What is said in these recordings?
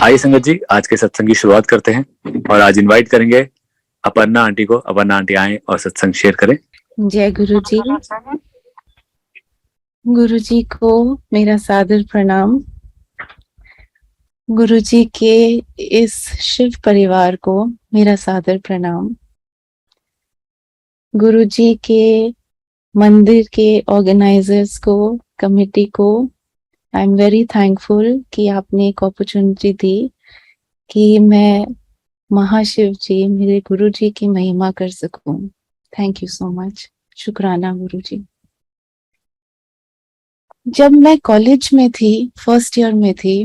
आइए संगत जी, आज के सत्संग की शुरुआत करते हैं और आज इनवाइट करेंगे अपर्णा आंटी को। अपर्णा आंटी आए और सत्संग शेयर करें। जय गुरु जी। गुरु जी को मेरा सादर प्रणाम। गुरु जी के इस शिव परिवार को मेरा सादर प्रणाम। गुरु जी के मंदिर के ऑर्गेनाइजर्स को, कमेटी को आई एम वेरी थैंकफुल कि आपने एक अपॉर्चुनिटी दी कि मैं महाशिव जी, मेरे गुरु जी की महिमा कर सकूं। Thank you so much. शुक्राना गुरु जी। जब मैं कॉलेज में थी, फर्स्ट ईयर में थी,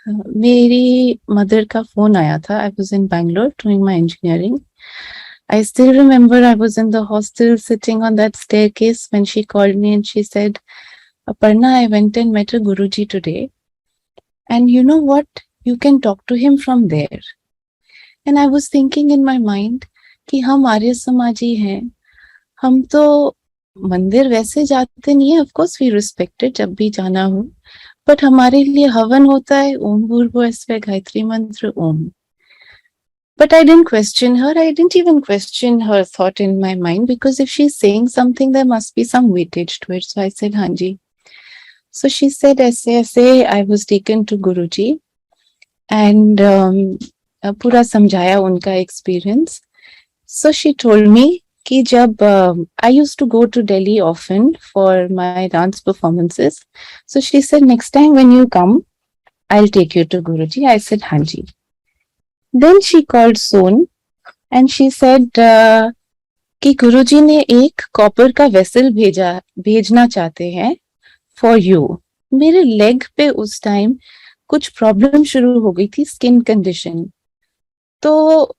मेरी मदर का फोन आया था. I was in Bangalore doing my engineering. I still remember I was in the hostel sitting on that staircase when she called me and she said, Aparna, I went and met a Guruji today. And you know what? You can talk to him from there. And I was thinking in my mind कि हम आर्य समाजी हैं, हम तो मंदिर वैसे जाते नहीं है. Of course we respect it जब भी जाना हो, बट हमारे लिए हवन होता है ओम भूर्भुवः स्वः गायत्री मंत्र ओम. But I didn't question her. I didn't even question her thought in my mind, because if she's saying something, there must be some weightage to it. So I said, Hanji. So she said, ऐसे I was taken to Guruji and पूरा समझाया उनका experience. So she told me कि जब I used to go to Delhi often for my dance performances. So she said, next time when you come, I'll take you to Guruji. I said, Hanji. Then she called Son and she said कि गुरुजी ने एक copper का vessel भेजना चाहते हैं for you. मेरे leg पे उस टाइम कुछ प्रॉब्लम शुरू हो गई थी, स्किन कंडीशन. तो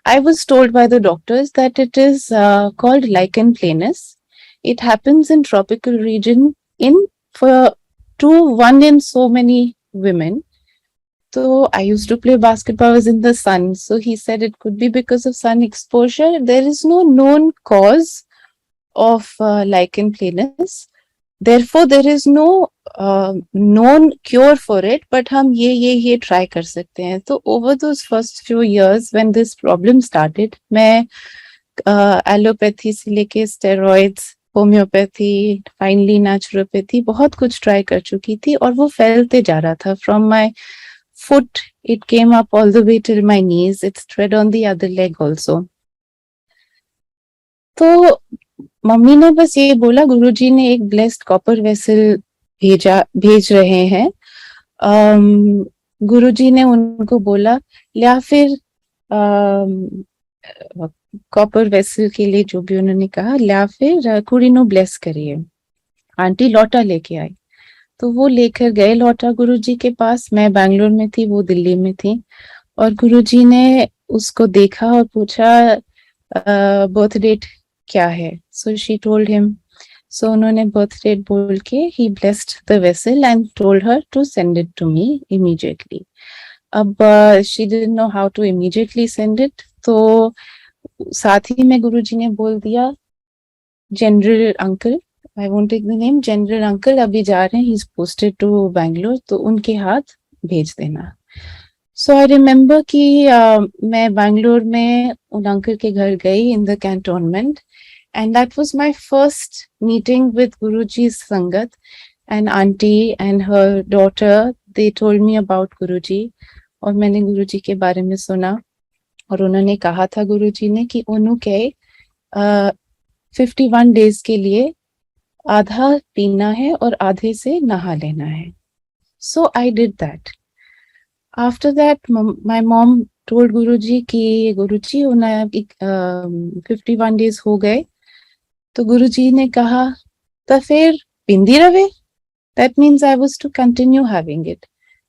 I was told by the doctors that it is called lichen planus. It happens in tropical region in for 1 in so many women. So I used to play basketball, I was in the sun. So he said it could be because of sun exposure. There is no known cause of lichen planus. Therefore, there is no known cure for it. But हम ये try कर सकते हैं. तो over those first few years when this problem started, मैं allopathy से लेके steroids, homeopathy, finally naturopathy, बहुत कुछ ट्राई कर चुकी थी और वो फैलते जा रहा था. From my foot, it came up all the way till my knees. It spread on the other leg also. तो मम्मी ने बस ये बोला, गुरुजी ने एक ब्लेस्ड कॉपर वेसल भेज रहे हैं. गुरुजी ने उनको बोला, या फिर कॉपर वेसल के लिए जो भी उन्होंने कहा, या फिर कुड़ी नो ब्लेस करिए. आंटी लौटा लेके आई. तो वो लेकर गए लौटा गुरुजी के पास. मैं बैंगलोर में थी, वो दिल्ली में थी. और गुरुजी ने उसको देखा और पूछा बर्थ डेट क्या है. So she told him. So उन्होंने बर्थ डेट बोल के ही blessed the vessel and told her to send it to me immediately. अब she didn't know how to immediately send it. तो साथ ही में गुरुजी ने बोल दिया, general uncle, I won't take the name, general uncle अभी जा रहे हैं, he's posted to Bangalore, तो उनके हाथ भेज देना. So I remember कि मैं बैंगलोर में उन अंकल के घर गई in the cantonment, and that was my first meeting with Guruji's Sangat. And auntie and her daughter, they told me about Guruji, और मैंने गुरुजी के बारे में सुना. और उन्होंने कहा था गुरुजी ने कि उन्होंने 51 days के लिए आधा पीना है और आधे से नहा लेना है. So I did that. After that, my mom told Guruji कि गुरुजी उन्हें 51 days हो गए. तो गुरुजी ने कहा, तो फिर पिंदी रहे. That means I was to continue having it.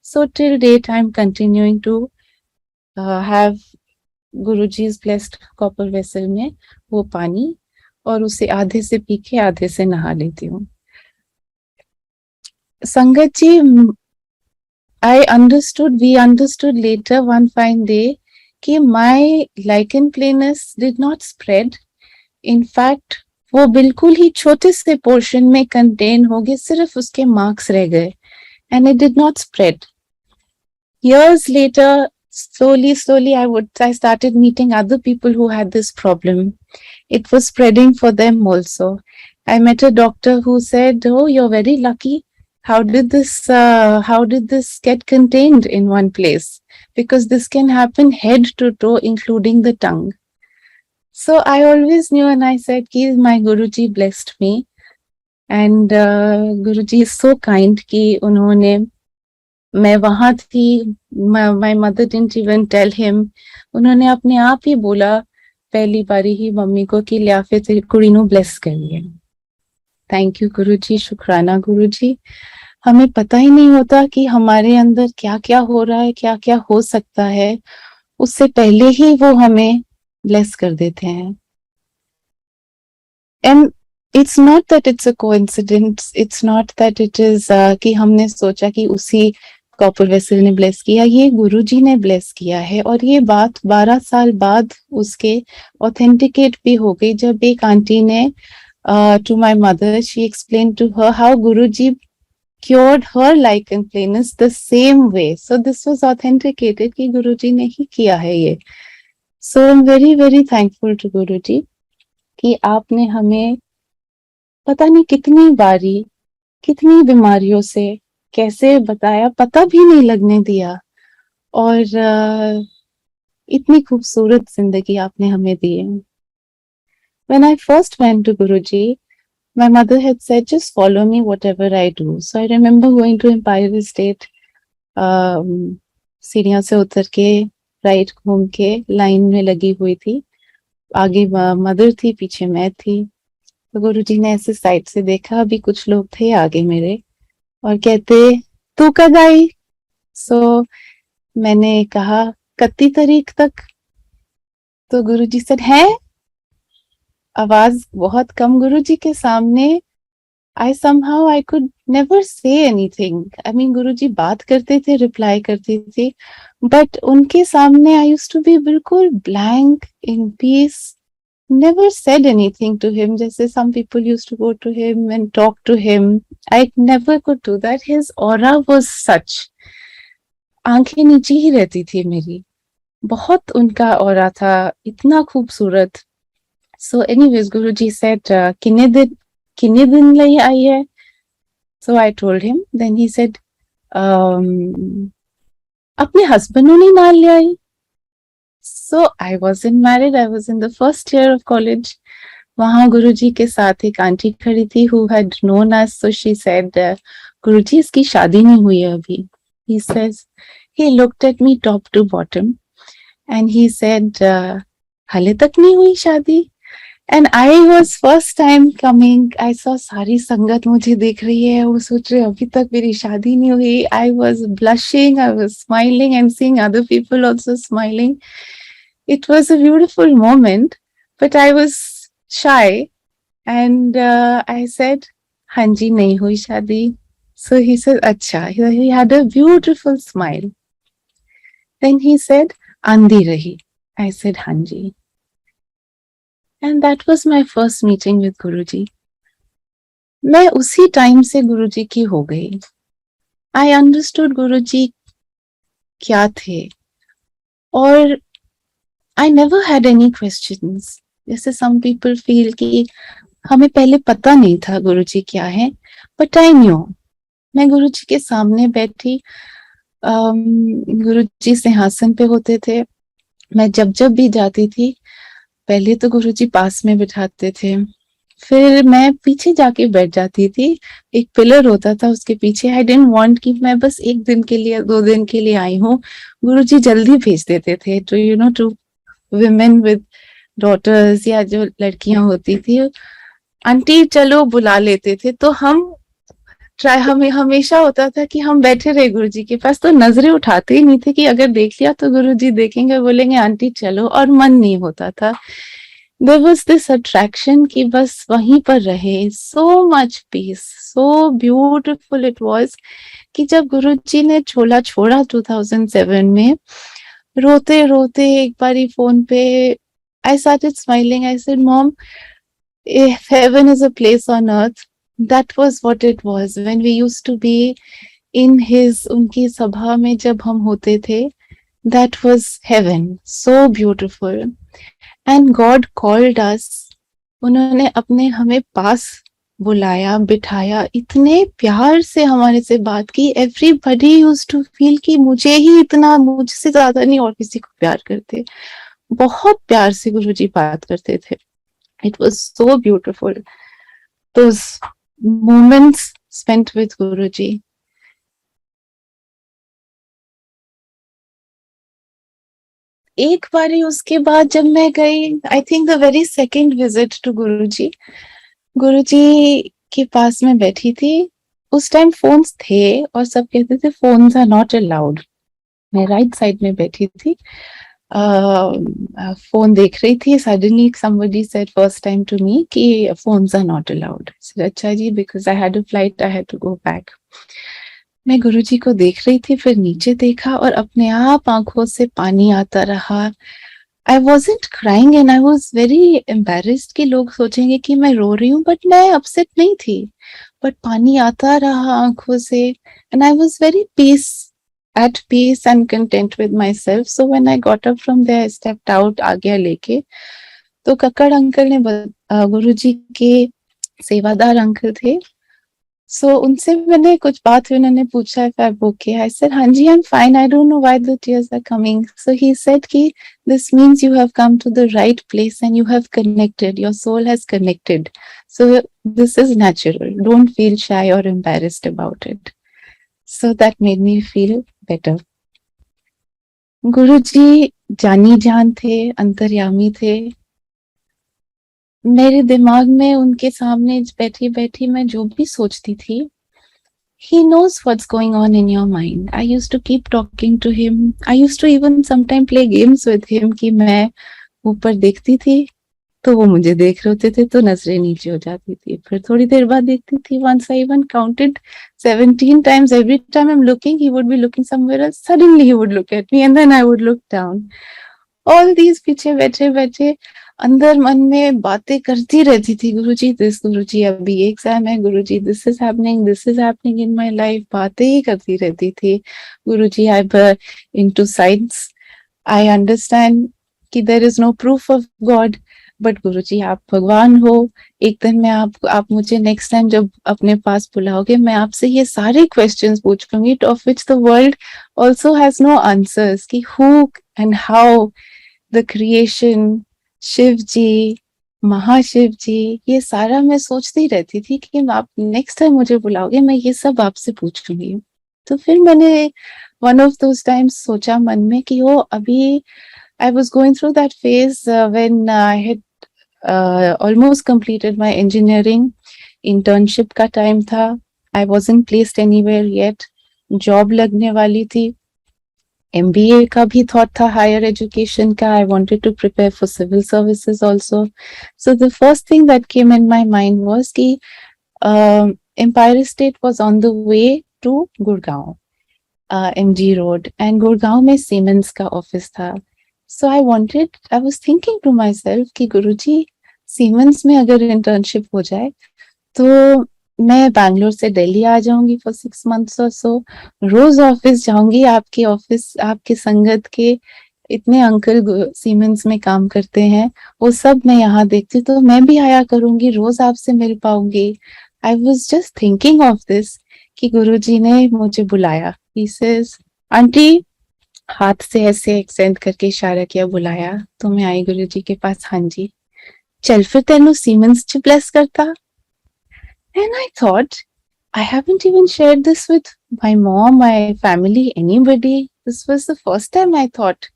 So till date I'm continuing to have Guruji's blessed copper vessel में वो पानी, और उसे आधे से पी के आधे से नहा लेती हूँ. संगत जी, we understood later one fine day कि my lichen planus did not spread. In fact, वो बिल्कुल ही छोटे से पोर्शन में कंटेन हो गए, सिर्फ उसके मार्क्स रह गए, and it did not spread. Years later, slowly, I started meeting other people who had this problem. It was spreading for them also. I met a doctor who said, "Oh, you're very lucky. How did this get contained in one place? Because this can happen head to toe, including the tongue." So I always knew, and I said, "Ki my Guruji blessed me, and Guruji is so kind कि उन्होंने मैं वहां थी, my mother didn't even tell him, उन्होंने अपने आप ही बोला पहली बारी ही मम्मी को कि लिया फिर तेरी कुड़ी ਨੂੰ bless करिए." थैंक यू गुरुजी, शुक्राना गुरुजी। हमें पता ही नहीं होता कि हमारे अंदर क्या क्या हो रहा है, क्या क्या हो सकता है, उससे पहले ही वो हमें ब्लेस कर देते हैं। And it's not that it's a coincidence, it's not that it is कि हमने सोचा कि उसी कॉपर वेसल ने ब्लेस किया, ये गुरुजी ने ब्लेस किया है। और ये बात 12 साल बाद उसके ऑथेंटिकेट भी हो गई, जब एक आंटी ने to my mother, she explained to her how Guruji cured her lichen planus the same way. So this was authenticated कि Guruji ने ही किया है ये. So I'm very very thankful to Guruji कि आपने हमें पता नहीं कितनी बारी, कितनी बीमारियों से कैसे बताया, पता भी नहीं लगने दिया, और इतनी खूबसूरत जिंदगी आपने हमें दी है. When I first went to Guruji, my mother had said, just follow me whatever I do. So I remember going to Empire State, सीढ़ियों से उतर के राइट घूम के लाइन में लगी हुई थी, आगे मदर थी, पीछे मैं थी. तो गुरुजी ने ऐसे साइड से देखा, अभी कुछ लोग थे आगे मेरे, और कहते तू कब आई? सो मैंने कहा 31 तारीख तक. तो गुरुजी से है, आवाज बहुत कम गुरुजी के सामने. I could never say anything. I mean, गुरुजी बात करते थे, रिप्लाई करती थी, but उनके सामने I used to be बिल्कुल blank, in peace, never said anything to him. जैसे some people used to go to him and talk to him. I never could do that. His aura was such. आंखें नीचे ही रहती थी मेरी, बहुत उनका aura था, इतना खूबसूरत. So anyways, Guruji said, कितने दिन लिए आई है? So I told him. Then he said, अपने husband ने नाल ले आई. So I wasn't married. I was in the first year of college. वहाँ गुरुजी के साथ एक आंटी खड़ी थी who had known us. So she said, गुरुजी इसकी शादी नहीं हुई है अभी. He says, he looked at me top to bottom and he said, हाले तक नहीं हुई शादी? And I was first time coming. I saw सारी संगत मुझे देख रही है, वो सोच रहे अभी तक मेरी शादी नहीं हुई. I was blushing, I was smiling and seeing other people also smiling. It was a beautiful moment, but I was shy and I said, हाँ जी नहीं हुई शादी. So he said, अच्छा. He had a beautiful smile. Then he said, आंधी रही. I said, हाँ जी. And that was my first meeting with Guruji. मैं उसी टाइम से गुरुजी की हो गई. I understood गुरुजी क्या थे, और I never had any questions. जैसे some people feel कि हमें पहले पता नहीं था गुरुजी क्या है, but I knew. मैं गुरुजी के सामने बैठी, गुरुजी सिंहासन पे होते थे. मैं जब भी जाती थी, पहले तो गुरुजी पास में बिठाते थे, फिर मैं पीछे जाके बैठ जाती थी. एक पिलर होता था उसके पीछे. आई डिडंट वांट कि मैं बस एक दिन के लिए, 2 दिन के लिए आई हूँ. गुरुजी जल्दी भेज देते थे टू women with daughters, या जो लड़कियां होती थी, आंटी चलो बुला लेते थे. तो हमें हमेशा होता था कि हम बैठे रहे गुरुजी के पास, तो नजरें उठाते ही नहीं थे कि अगर देख लिया तो गुरुजी देखेंगे, बोलेंगे आंटी चलो, और मन नहीं होता था. There was this attraction कि बस वहीं पर रहे. So much peace, so beautiful it was कि जब गुरुजी ने छोला छोड़ा 2007 में, रोते रोते एक बारी फोन पे I started smiling. I said, Mom, if heaven is a place on earth, that was what it was when we used to be उनकी सभा में जब हम होते थे, that was heaven, so beautiful. And God called us. उन्होंने अपने हमें पास बुलाया, बिठाया, इतने प्यार से हमारे से बात की. Everybody used to feel कि मुझे ही इतना, मुझसे ज्यादा नहीं और किसी को प्यार करते. बहुत प्यार से गुरुजी बात करते थे. It was so beautiful. Those moments spent with Guruji. एक बारी उसके बाद जब मैं गई, I think the very second visit to Guruji, Guruji के पास में बैठी थी. उस टाइम फोन्स थे और सब कहते थे फोन्स आर नॉट अलाउड. मैं राइट साइड में बैठी थी, फोन देख रही थी. Suddenly somebody said first time to me कि phones are not allowed. अच्छा जी, because I had a flight, I had to go back. मैं गुरुजी को देख रही थी, फिर नीचे देखा और अपने आप आंखों से पानी आता रहा. I wasn't crying and I was very embarrassed कि लोग सोचेंगे कि मैं रो रही हूँ, बट मैं अपसेट नहीं थी. बट पानी आता रहा आंखों से and I was very at peace and content with myself. So when I got up from there, I stepped out, आज्ञा लेके. तो कक्कड़ अंकल ने गुरुजी के सेवादार अंकल थे. So उनसे मैंने कुछ बात हुई, उन्होंने पूछा if I'm okay. I said हाँ जी, I'm fine. I don't know why the tears are coming. So he said कि this means you have come to the right place and you have connected. Your soul has connected. So this is natural. Don't feel shy or embarrassed about it. So that made me feel better. गुरुजी जानी जान थे, अंतर्यामी थे. मेरे दिमाग में उनके सामने बैठी बैठी मैं जो भी सोचती थी, he knows what's going on in your mind. I used to keep talking to him. I used to even sometimes play games with him कि मैं ऊपर देखती थी तो वो मुझे देख रहे होते थे तो नजरें नीचे हो जाती थी. फिर थोड़ी देर बाद देखती थी. Once I even counted 17 times. Every time I'm looking, he would be looking somewhere else. Suddenly he would look at me and then I would look down. All these पीछे बैठे बैठे अंदर मन में बातें करती रहती थी. गुरुजी दिस, गुरुजी अभी एग्जाम है, Guruji this is happening in my life. बातें ही करती रहती थी. Guruji I am into science. I understand कि there is no proof of God, but Guruji आप भगवान हो. एक दिन मैं आप मुझे नेक्स्ट टाइम जब अपने पास बुलाओगे, मैं आपसे ये सारे क्वेश्चंस पूछूंगी of which the world also has no answers कि who and how the creation, Shiv ji, Mahashiv ji, ये सारा मैं सोचती रहती थी कि आप नेक्स्ट टाइम मुझे बुलाओगे मैं ये सब आपसे पूछूंगी. तो फिर मैंने वन ऑफ दोस टाइम्स सोचा मन में कि वो अभी I was going through that phase when I had almost completed my engineering. Internship का time था. I wasn't placed anywhere yet. Job लगने वाली थी. MBA का भी thought था, higher education का. I wanted to prepare for civil services also. So the first thing that came in my mind was कि Empire State was on the way to Gurgaon, MG Road, and Gurgaon में Siemens का office था. So I was thinking to myself कि गुरुजी Siemens में अगर internship हो जाए तो मैं बैंगलोर से दिल्ली आ जाऊंगी for 6 months or so. रोज ऑफिस जाऊंगी. आपके ऑफिस, आपके संगत के इतने अंकल सीमेंस में काम करते हैं, वो सब मैं यहाँ देखती तो मैं भी आया करूंगी, रोज आपसे मिल पाऊंगी. I was just thinking of this कि गुरुजी ने मुझे बुलाया. ही सेज आंटी, हाथ से ऐसे एक्सटेंड करके इशारा किया, बुलाया. तो मैं आई गुरुजी के पास. हाँ जी. चल फिर तेनू सीमेंस च ब्लेस करता. And I thought, I haven't even shared this with my mom, my family, anybody. This was the first time I thought.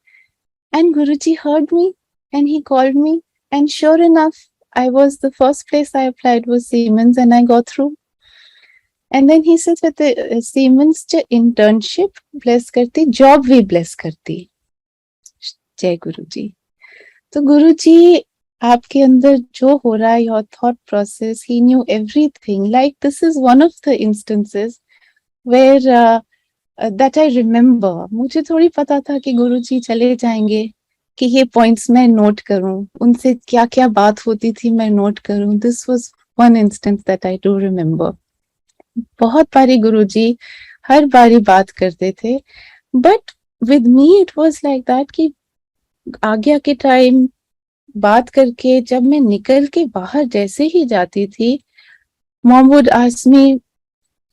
And Guruji heard me and he called me. And sure enough, the first place I applied was Siemens and I got through. And then he said that the Siemens च internship bless करती, job भी bless करती. जय गुरुजी. तो गुरुजी आपके अंदर जो हो रहा है, your thought process, he knew everything. Like this is one of the instances where that I remember. मुझे थोड़ी पता था कि गुरुजी चले जाएंगे, कि ये पॉइंट्स मैं नोट करूं, उनसे क्या क्या बात होती थी मैं नोट करूं. This was one instance that I do remember. बहुत बारी गुरुजी हर बारी बात करते थे, but with me it was like that कि आगे के टाइम बात करके जब मैं निकल के बाहर जैसे ही जाती थी, मॉम वुड आस्क मी,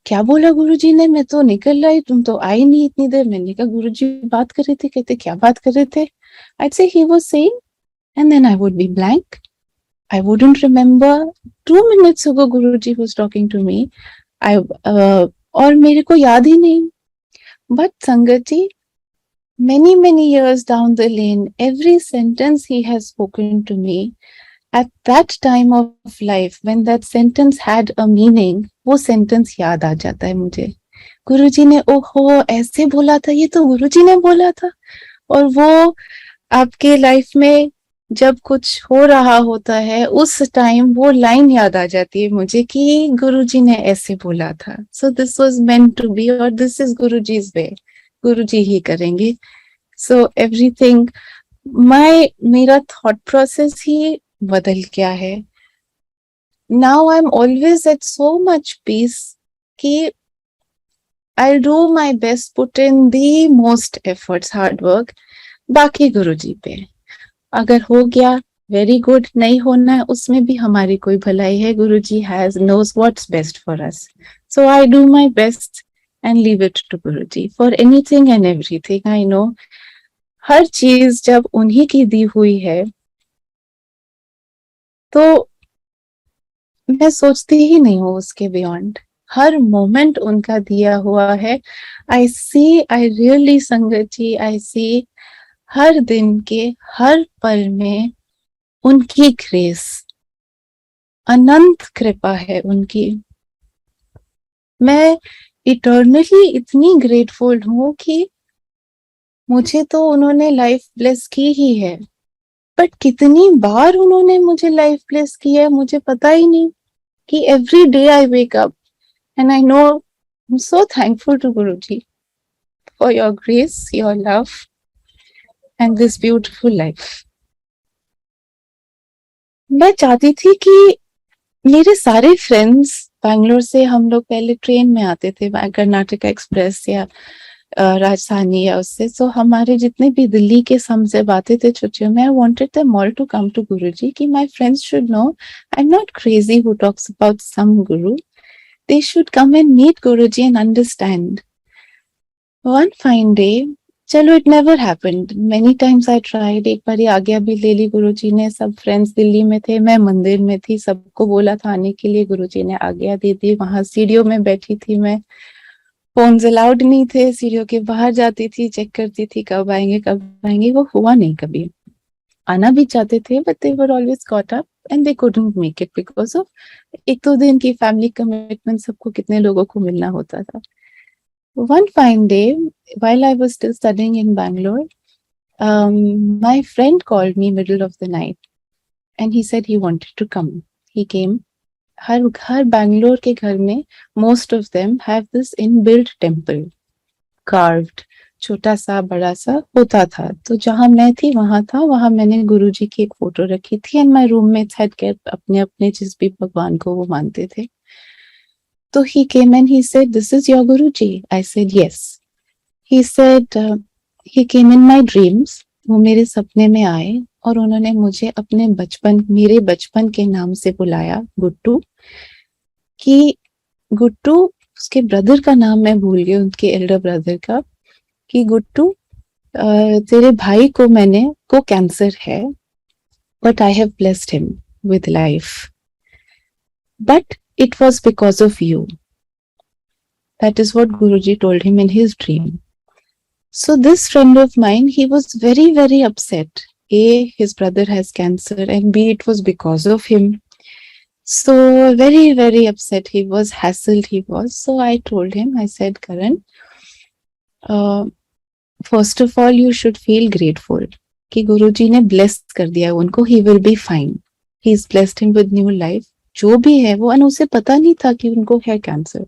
क्या बोला गुरुजी ने, मैं तो निकल रही, तुम तो आई नहीं इतनी देर। मैंने कहा गुरुजी बात कर रहे थे। कहते क्या बात कर रहे थे? I'd say he was saying, and then I would be blank. I wouldn't remember 2 minutes ago Guruji was talking to me. और मेरे को याद ही नहीं. But Sangat ji, many years down the lane, every sentence he has spoken to me, at that time of life, when that sentence had a meaning, वो sentence याद आ जाता है मुझे. गुरुजी ने ओहो ऐसे बोला था, ये तो गुरुजी ने बोला था. और वो आपके लाइफ में जब कुछ हो रहा होता है उस टाइम वो लाइन याद आ जाती है मुझे कि गुरुजी ने ऐसे बोला था. So this was meant to be, और this is Guruji's way. Guruji ही करेंगे. सो एवरीथिंग, मेरा थॉट प्रोसेस ही बदल गया है. Now I am always at so much peace कि I'll do my best, put in the most efforts, hard work. बाकी गुरुजी पे. अगर हो गया वेरी गुड, नहीं होना है उसमें भी हमारी कोई भलाई है. Guruji has knows what's best for us. So I do my best and leave it to Guruji for anything and everything. I know हर चीज जब उन्हीं की दी हुई है तो मैं सोचती ही नहीं हूँ उसके बियॉन्ड. हर मोमेंट उनका दिया हुआ है. आई रियली संगत जी, आई सी हर दिन के हर पल में उनकी ग्रेस, अनंत कृपा है उनकी. मैं इटर्नली इतनी ग्रेटफुल हूं कि मुझे तो उन्होंने लाइफ ब्लेस की ही है, बट कितनी बार उन्होंने मुझे लाइफ ब्लेस की है मुझे पता ही नहीं. कि every day I wake up and I know I am so thankful to Guruji for your grace, your love and this beautiful life. मैं चाहती थी कि मेरे सारे फ्रेंड्स बैंगलोर से, हम लोग पहले ट्रेन में आते थे, कर्नाटका एक्सप्रेस या राजधानी या उससे. सो हमारे जितने भी दिल्ली के हमसे बातें थे छुट्टियों में, I wanted them all to come to Guruji कि my friends should know I am not crazy who talks about some guru. They should come and meet Guruji and understand. One fine day, चलो it never happened. Many times I tried. एक बार आज्ञा भी ले ली गुरुजी ने. सब friends Delhi में थे, मैं मंदिर में थी, सबको बोला था आने के लिए, गुरुजी ने आज्ञा दे दी. वहां सीढ़ियों में बैठी थी मैं, फोन्स अलाउड नहीं थे, सीढ़ियों के बाहर जाती थी, चेक करती थी कब आएंगे कब आएंगे. वो हुआ नहीं कभी. आना भी चाहते थे but they were always caught up and they couldn't make it because of एक दो दिन की फैमिली कमिटमेंट. सबको कितने लोगों को मिलना होता था. One fine day, while I was still studying in Bangalore, my friend called me middle of the night and he said he wanted to come. He came. हर बैंगलोर के घर में most of them have this inbuilt temple, carved. छोटा सा बड़ा सा होता था. तो जहां मैं थी वहां था, वहां मैंने गुरुजी की एक फोटो रखी थी and my roommates had kept अपने अपने जिस भी भगवान को वो मानते थे. So he came and he said, "This is your Guruji." I said, "Yes." He said, he came in my dreams. वो मेरे सपने में आए और उन्होंने मुझे अपने मेरे बचपन के नाम से बुलाया, गुट्टू. कि गुट्टू, उसके ब्रदर का नाम मैं भूल गई, उनके एल्डर ब्रदर का, कि गुट्टू तेरे भाई को कैंसर है, but I have blessed him with life. But it was because of you. That is what Guruji told him in his dream. So this friend of mine, he was very upset. A, his brother has cancer, and B, it was because of him. So very upset he was, hassled he was. So I told him, I said, Karan, first of all, you should feel grateful कि गुरुजी ने bless कर दिया उनको. He will be fine. He's blessed him with new life. जो भी है वो, उसे पता नहीं था कि उनको है cancer.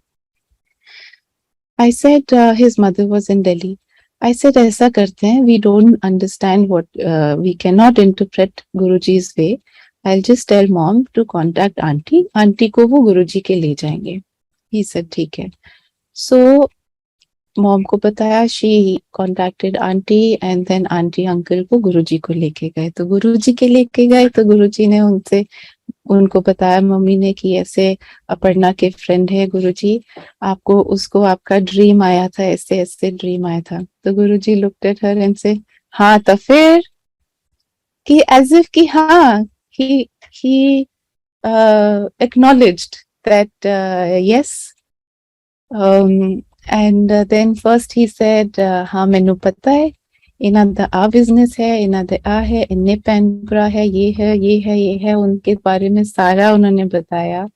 I said his mother was in Delhi. I said ऐसा करते हैं, we don't understand what we cannot interpret Guruji's way. I'll just tell mom to contact aunty. Aunty को वो गुरुजी के ले जाएंगे. He said ठीक है. So मॉम को बताया, she contacted aunty and then aunty uncle को गुरुजी को लेके गए। तो गुरुजी के लेके गए तो गुरुजी ने उनको बताया मम्मी ने कि ऐसे अपर्णा के फ्रेंड है गुरुजी, आपको उसको आपका ड्रीम आया था, ऐसे ऐसे ड्रीम आया था। तो गुरुजी लुक्ड एट हर एंड से, हाँ तो फिर, कि एज इफ कि हाँ, he acknowledged that yes. And then first he said, हाँ मैनू पता है, इन्हां दा आ बिजनेस है, इन्हां दे आ है, इन्ने भैन भरा है, ये है ये है ये है, उनके बारे में सारा उन्होंने बताया।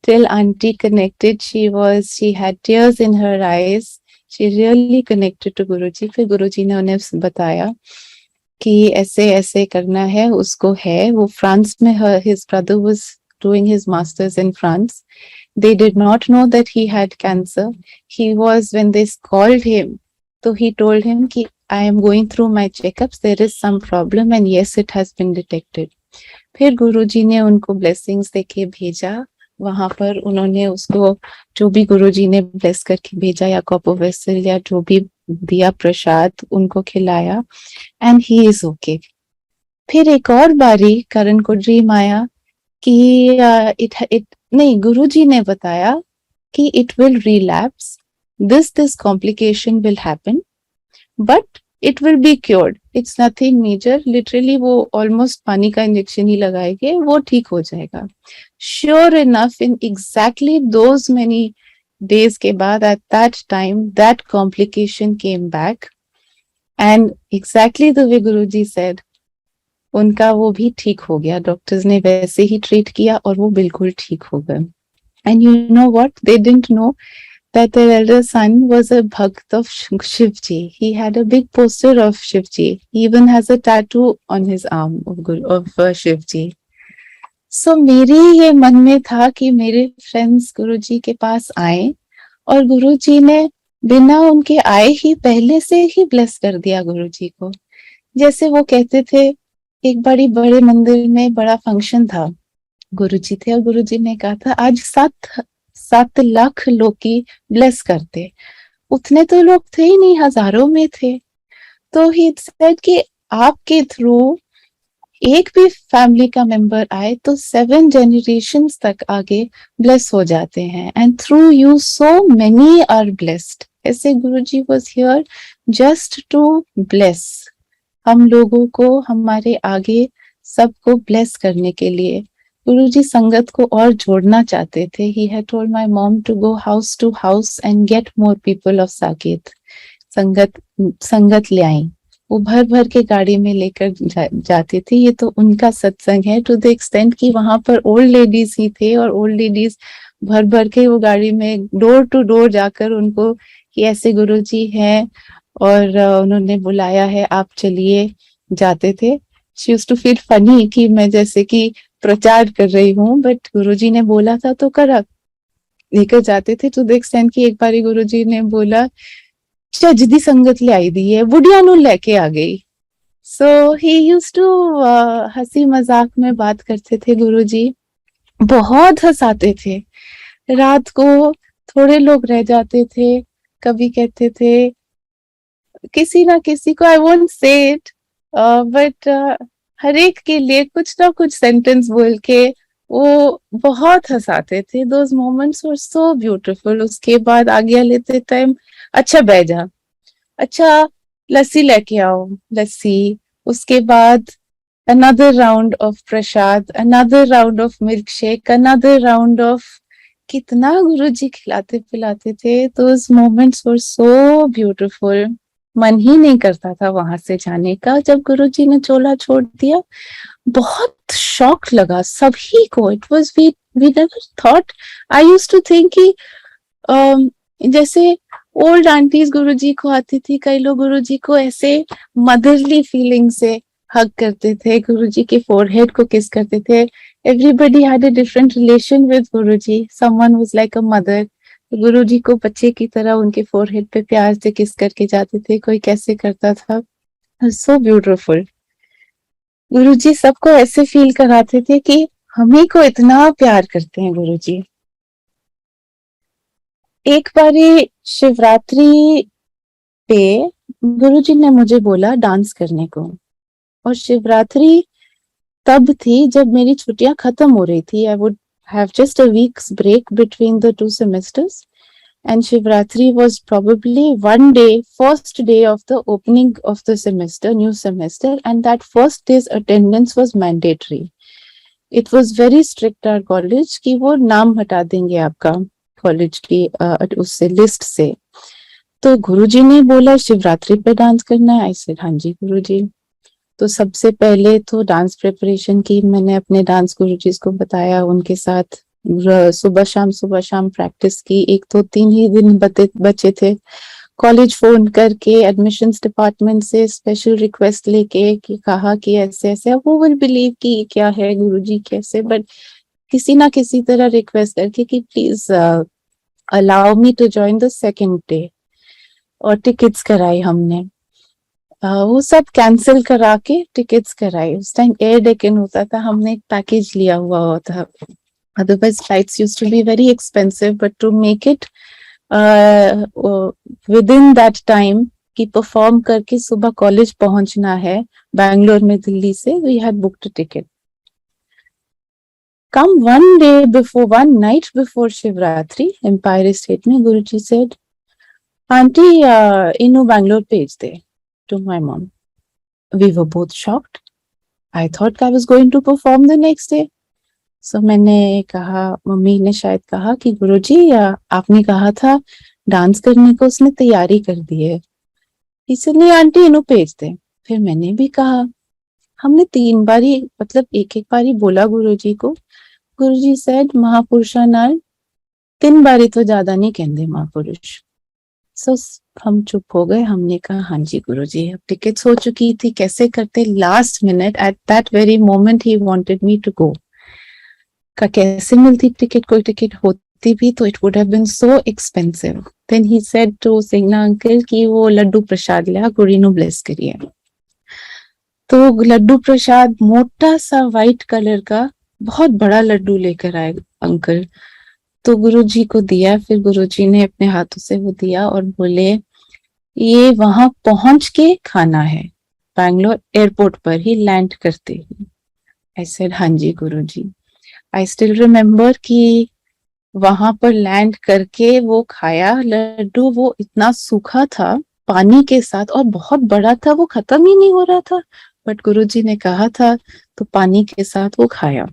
Till auntie connected, she had tears in her eyes. She really connected to गुरुजी। फिर गुरुजी ने उन्हें बताया कि ऐसे ऐसे करना है, उसको है, वो फ्रांस में, his brother was doing his masters in France. They did not know that he had cancer. He was, when they called him, so he told him कि I am going through my checkups, there is some problem and yes it has been detected. फिर गुरुजी ने उनको blessings देके भेजा। वहां पर उन्होंने उसको जो भी गुरुजी ने ब्लेस करके भेजा, या कॉपर वेसल या जो भी दिया प्रसाद, उनको खिलाया एंड ही इज ओके। फिर एक और बारी करण को ड्रीम आया कि इट नहीं, गुरुजी ने बताया कि it will relapse, this complication will happen but it will be cured, it's nothing major. Literally वो ऑलमोस्ट पानी का इंजेक्शन ही लगाएंगे, वो ठीक हो जाएगा। Sure enough, in exactly those many days के बाद, at that time that complication came back and exactly the way Guruji said, उनका वो भी ठीक हो गया। डॉक्टर्स ने वैसे ही ट्रीट किया और वो बिल्कुल ठीक हो गए। And you know what, they didn't know that their elder son was a bhakt of Shivji. He had a big poster of Shivji. He even has a tattoo on his arm of Shivji. So मेरे ये मन में था कि मेरे friends गुरुजी के पास आए और गुरुजी ने बिना उनके आए ही पहले से ही ब्लेस कर दिया गुरुजी को। जैसे वो कहते थे, एक बड़े मंदिर में बड़ा फंक्शन था, गुरुजी थे और गुरुजी ने कहा था आज 7 लाख लोग की ब्लेस करते। उतने तो लोग थे ही नहीं, हजारों में थे। तो ही सेड कि आपके थ्रू एक भी फैमिली का मेंबर आए तो 7 जनरेशंस तक आगे ब्लेस हो जाते हैं, and through you so many are blessed. ऐसे Guruji was here just to bless हम लोगों को, हमारे आगे सबको ब्लेस करने के लिए। गुरुजी संगत को और जोड़ना चाहते थे। He had told my mom to go house to house and get more people of Saket. संगत ले आई, वो भर के गाड़ी में लेकर जाती थी। ये तो उनका सत्संग है, टू द एक्सटेंट कि वहां पर ओल्ड लेडीज ही थे और ओल्ड लेडीज भर के वो गाड़ी में डोर टू डोर जाकर उनको कि ऐसे गुरुजी हैं और उन्होंने बुलाया है, आप चलिए, जाते थे। She used to feel funny कि मैं जैसे कि प्रचार कर रही हूँ, बट गुरुजी ने बोला था तो करा, लेकर जाते थे। टू द एक्सटेंट कि एक बारी गुरुजी ने बोला झज दी संगत ले आई दी है, बुढ़िया नु लेके आ गई। सो ही यूज्ड टू हंसी मजाक में बात करते थे गुरुजी, बहुत हंसाते थे। रात को थोड़े लोग रह जाते थे, कभी कहते थे किसी ना किसी को, I won't say it but हर एक के लिए कुछ ना कुछ सेंटेंस बोल के वो बहुत हंसाते थे। Those moments were so beautiful. उसके बाद आज्ञा लेते टाइम, अच्छा बैठ जा, अच्छा लस्सी लेके आओ, लस्सी। उसके बाद another round of Prasad, another round of milkshake, another round of, कितना गुरुजी खिलाते पिलाते थे। those moments were so beautiful। मन ही नहीं करता था वहां से जाने का जब गुरुजी ने चोला छोड़ दिया। बहुत शॉक लगा सभी को। It was, we never thought, I used to think कि जैसे ओल्ड आंटीज गुरुजी को आती थी, कई लोग गुरुजी को ऐसे मदरली फीलिंग से हग करते थे, गुरुजी के फोरहेड को किस करते थे। Everybody had a different relation with Guruji. Someone was like a mother, Guruji को बच्चे की तरह उनके फोरहेड पे प्यार से किस करके जाते थे, कोई कैसे करता था। So beautiful. गुरुजी सबको ऐसे फील कराते थे कि हमें को इतना प्यार करते हैं गुरुजी। एक बारी शिवरात्रि पे गुरुजी ने मुझे बोला डांस करने को, और शिवरात्रि तब थी जब मेरी छुट्टियां खत्म हो रही थी. I would have just a week's break between the two semesters, and Shivratri was probably one day, first day of the opening of the semester, new semester, and that first day's attendance was mandatory. It was very strict our college कि वो नाम हटा देंगे आपका college की उससे list से. तो गुरुजी ने बोला शिवरात्रि पे डांस करना है. आई सेड हाँ जी गुरुजी. तो सबसे पहले तो डांस प्रिपरेशन की मैंने अपने डांस गुरुजी को बताया, उनके साथ सुबह शाम प्रैक्टिस की. एक तो 3 ही दिन बचे थे. कॉलेज फोन करके एडमिशंस डिपार्टमेंट से स्पेशल रिक्वेस्ट लेके कि कहा कि ऐसे ऐसे. वो विल बिलीव कि क्या है गुरुजी कैसे, बट किसी ना किसी तरह रिक्वेस्ट करके कि please allow me to join the second day. और टिकट्स कराई हमने. वो सब कैंसिल करा के टिकट्स कराई. उस टाइम एयर डेकन होता था, हमने एक पैकेज लिया हुआ था. Otherwise, flights used to be very expensive, but to make it within that time कि परफॉर्म करके सुबह कॉलेज पहुंचना है बैंगलोर में दिल्ली से, we had booked a ticket. Come one night before Shivratri, Empire State में गुरुजी said, Aunty, इन्हों बैंगलोर भेज दे to my mom. We were both shocked. I thought I was going to perform the next day. So मैंने कहा, mummy ने शायद कहा कि गुरुजी आपने कहा था डांस करने को, उसने तैयारी कर दी है. इसलिए आंटी इन्हों भेज दे. फिर मैंने भी कहा, हमने 3 बारी मतलब एक बारी बोला गुरुजी को. गुरुजी सेड महापुरुषा नाल 3 बारी तो ज्यादा नहीं कहते महापुरुष. सो हम चुप हो गए. हमने कहा हाँ जी गुरुजी. अब टिकट्स हो चुकी थी, कैसे करते. Last minute at that very moment he wanted me to go. का कैसे मिलती टिकट, कोई टिकट होती भी तो it would have been so expensive. Then he said to Singhna uncle कि वो लड्डू प्रसाद लिया, गुड़ी नु ब्लेस करिए. तो लड्डू प्रसाद मोटा सा व्हाइट कलर का बहुत बड़ा लड्डू लेकर आए अंकल. तो गुरुजी को दिया. फिर गुरुजी ने अपने हाथों से वो दिया और बोले ये वहां पहुंच के खाना है, बैंगलोर एयरपोर्ट पर ही लैंड करते ही. आई सेड हाँ जी गुरुजी. आई स्टिल रिमेम्बर कि वहां पर लैंड करके वो खाया लड्डू. वो इतना सूखा था पानी के साथ और बहुत बड़ा था, वो खत्म ही नहीं हो रहा था, बट गुरुजी ने कहा था तो पानी के साथ वो खाया.